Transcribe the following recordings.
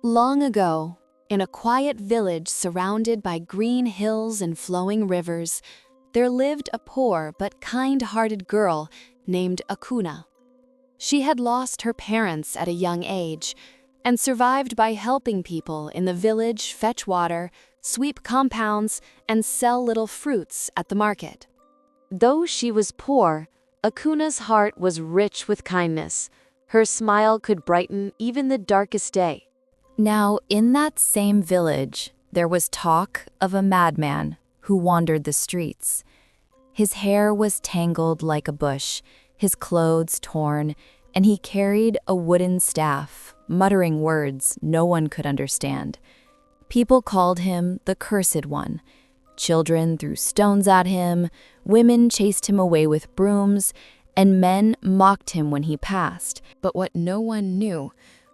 Long ago, in a quiet village surrounded by green hills and flowing rivers, there lived a poor but kind-hearted girl named Akunna. She had lost her parents at a young age and survived by helping people in the village fetch water, sweep compounds, and sell little fruits at the market. Though she was poor, Akunna's heart was rich with kindness. Her smile could brighten even the darkest day. Now, in that same village, there was talk of a madman who wandered the streets. His hair was tangled like a bush, his clothes torn, and he carried a wooden staff, muttering words no one could understand. People called him the Cursed One. Children threw stones at him, women chased him away with brooms, and men mocked him when he passed. But what no one knew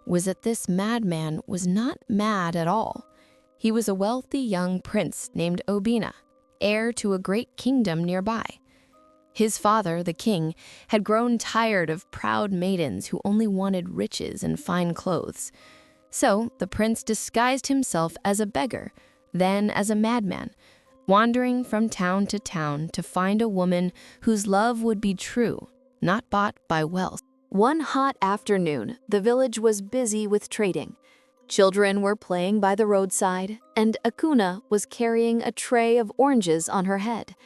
was that this madman was not mad at all. He was a wealthy young prince named Obina, heir to a great kingdom nearby. His father, the king, had grown tired of proud maidens who only wanted riches and fine clothes. So the prince disguised himself as a beggar, then as a madman, wandering from town to find a woman whose love would be true, not bought by wealth. One hot afternoon, the village was busy with trading. Children were playing by the roadside, and Akunna was carrying a tray of oranges on her head.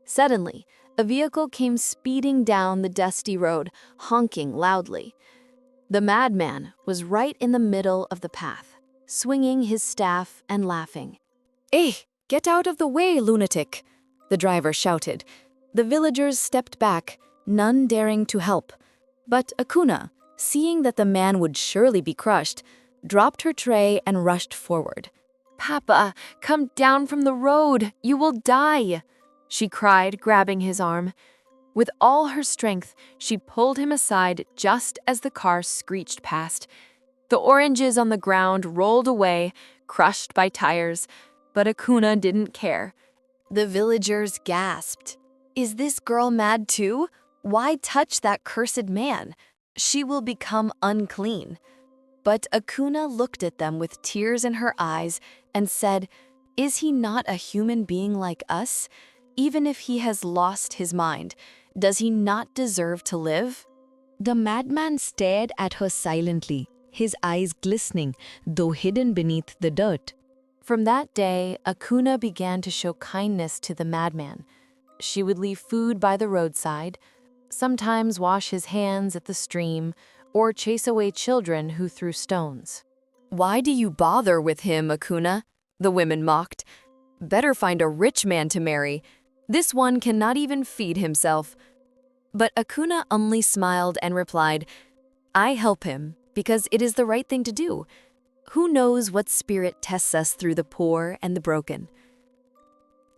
Suddenly, a vehicle came speeding down the dusty road, honking loudly. The madman was right in the middle of the path, swinging his staff and laughing. "Hey, get out of the way, lunatic!" the driver shouted. The villagers stepped back, none daring to help. But Akunna, seeing that the man would surely be crushed, dropped her tray and rushed forward. "Papa, come down from the road! You will die!" she cried, grabbing his arm. With all her strength, she pulled him aside just as the car screeched past. The oranges on the ground rolled away, crushed by tires, but Akunna didn't care. The villagers gasped. "Is this girl mad too? Why touch that cursed man? She will become unclean." But Akunna looked at them with tears in her eyes and said, "Is he not a human being like us? Even if he has lost his mind, does he not deserve to live?" The madman stared at her silently, his eyes glistening, though hidden beneath the dirt. From that day, Akunna began to show kindness to the madman. She would leave food by the roadside, sometimes wash his hands at the stream, or chase away children who threw stones. "Why do you bother with him, Akunna?" the women mocked. "Better find a rich man to marry. This one cannot even feed himself." But Akunna only smiled and replied, "I help him because it is the right thing to do. Who knows what spirit tests us through the poor and the broken?"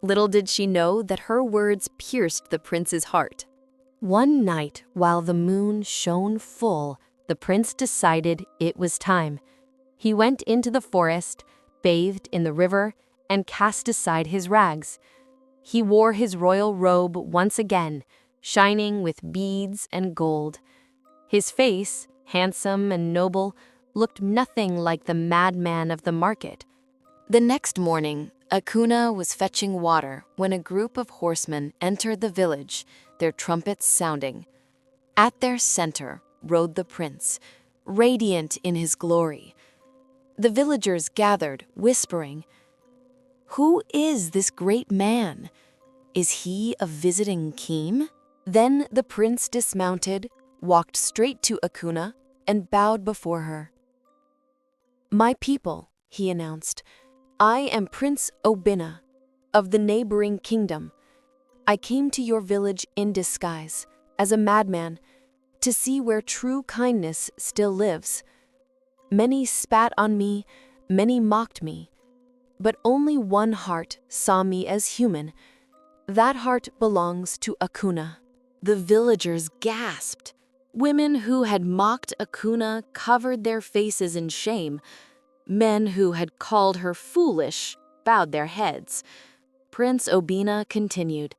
Little did she know that her words pierced the prince's heart. One night, while the moon shone full, the prince decided it was time. He went into the forest, bathed in the river, and cast aside his rags. He wore his royal robe once again, shining with beads and gold. His face, handsome and noble, looked nothing like the madman of the market. The next morning, Akunna was fetching water when a group of horsemen entered the village, their trumpets sounding. At their center rode the prince, radiant in his glory. The villagers gathered, whispering, "Who is this great man? Is he a visiting king?" Then the prince dismounted, walked straight to Akunna, and bowed before her. "My people," he announced, "I am Prince Obina of the neighboring kingdom. I came to your village in disguise, as a madman, to see where true kindness still lives. Many spat on me, many mocked me, but only one heart saw me as human. That heart belongs to Akunna." The villagers gasped. Women who had mocked Akunna covered their faces in shame. Men who had called her foolish bowed their heads. Prince Obina continued,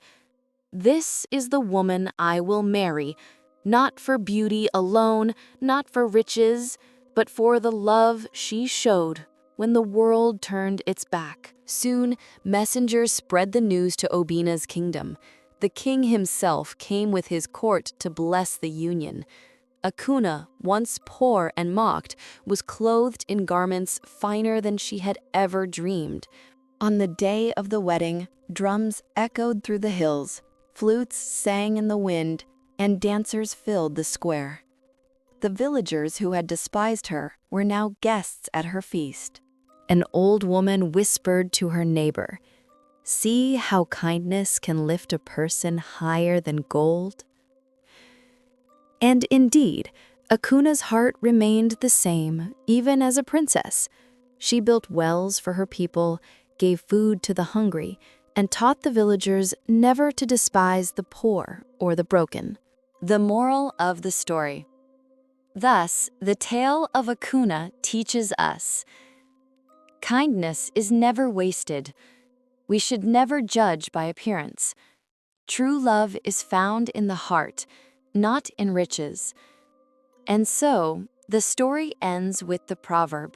"This is the woman I will marry, not for beauty alone, not for riches, but for the love she showed when the world turned its back. Soon, messengers spread the news to Obina's kingdom. The king himself came with his court to bless the union. Akunna, once poor and mocked, was clothed in garments finer than she had ever dreamed. On the day of the wedding, drums echoed through the hills, flutes sang in the wind, and dancers filled the square. The villagers who had despised her were now guests at her feast. An old woman whispered to her neighbor, "See how kindness can lift a person higher than gold?" And indeed, Akunna's heart remained the same, even as a princess. She built wells for her people, gave food to the hungry, and taught the villagers never to despise the poor or the broken. The moral of the story. Thus, the tale of Akunna teaches us: kindness is never wasted. We should never judge by appearance. True love is found in the heart, not in riches. And so, the story ends with the proverb: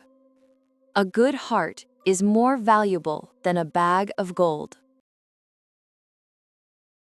a good heart is more valuable than a bag of gold.